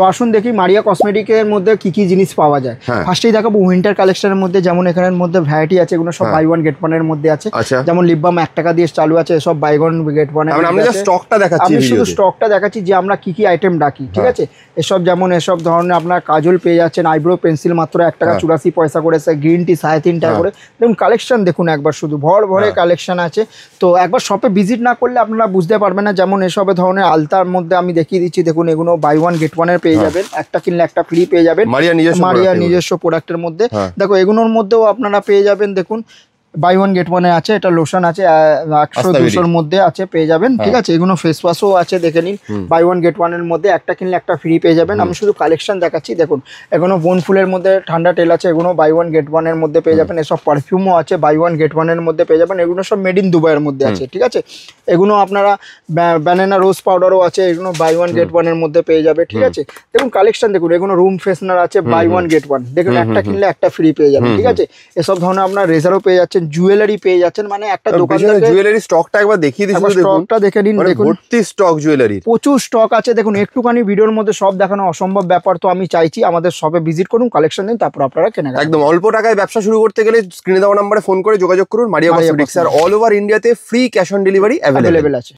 তো আসুন দেখি মারিয়া কসমেটিকের মধ্যে কি কি জিনিস পাওয়া যায়। ফার্স্টেই দেখাবো উইন্টার কালেকশনের মধ্যে, যেমন এখানের মধ্যে ভ্যারাইটি আছে, এগুলো সব বাই ওয়ান গেট ওয়ান এর মধ্যে আছে। যেমন লিপ বাম 1 টাকা দিয়ে চালু আছে, সব বাই ওয়ান গেট ওয়ান এর মধ্যে আছে। স্টকটা দেখাচ্ছি, আমি শুধু স্টকটা দেখাচ্ছি যে আমরা কি কি আইটেম রাখি, ঠিক আছে। এসব যেমন এসব ধরনের আপনার কাজল পেয়ে যাচ্ছেন, আইব্রো পেন্সিল মাত্র 1 টাকা 84 পয়সা করে, গ্রিন টি 3.5 টাকা করে। দেখুন কালেকশন দেখুন একবার, শুধু ভরে কালেকশন আছে। তো একবার শপে ভিজিট না করলে আপনারা বুঝতে পারবেন না। যেমন এসব ধরনের আলতার মধ্যে আমি দেখিয়ে দিচ্ছি, দেখুন এগুলো বাই ওয়ান গেট ওয়ান এর পেয়ে যাবেন, একটা কিনলে একটা ফ্রি পেয়ে যাবেন মারিয়া নিজস্ব প্রোডাক্টের মধ্যে। দেখো এগুলোর মধ্যেও আপনারা পেয়ে যাবেন, দেখুন বাই ওয়ান গেট ওয়ানে আছে। এটা লোশন আছে 100-200 মধ্যে আছে, পেয়ে যাবেন, ঠিক আছে। এগুলো ফেস ওয়াশও আছে, দেখে নিন। বাই ওয়ান গেট ওয়ানের মধ্যে একটা কিনলে একটা ফ্রি পেয়ে যাবেন। আমি শুধু কালেকশন দেখাচ্ছি, দেখুন এগুলো বন ফুলের মধ্যে ঠান্ডা তেল আছে, এগুলো বাই ওয়ান গেট ওয়ানের মধ্যে পেয়ে যাবেন। এসব পারফিউমও আছে, বাই ওয়ান গেট ওয়ানের মধ্যে পেয়ে যাবেন। এগুলো সব মেড ইন দুবাইয়ের মধ্যে আছে, ঠিক আছে। এগুলো আপনারা ব্যানানা রোজ পাউডারও আছে, এগুলো বাই ওয়ান গেট ওয়ানের মধ্যে পেয়ে যাবে, ঠিক আছে। দেখুন কালেকশন দেখুন, এগুলো রুম ফ্রেশনার আছে, বাই ওয়ান গেট ওয়ান, দেখুন একটা কিনলে একটা ফ্রি পেয়ে যাবেন, ঠিক আছে। এসব ধরনের আপনার রেজারও পেয়ে যাচ্ছেন, জুয়েলারি পেয়ে যাচ্ছেন। মানে একটা দোকান থেকে জুয়েলারি স্টকটা একবার দেখিয়ে দিচ্ছি, স্টকটা দেখে নিন। দেখুন ভর্তি স্টক, জুয়েলারি প্রচুর স্টক আছে। দেখুন একটুখানি ভিডিওর মধ্যে সব দেখানো অসম্ভব ব্যাপার, তো আমি চাইছি আমাদের শপে ভিজিট করুন, কালেকশন দিন, তারপর আপনারা কেনাকাটা। একদম অল্প টাকায় ব্যবসা শুরু করতে গেলে স্ক্রিনে দেওয়া নম্বরে ফোন করে যোগাযোগ করুন। মারিয়া কসমেটিক্স আর অল ওভার ইন্ডিয়াতে free cash on delivery available আছে।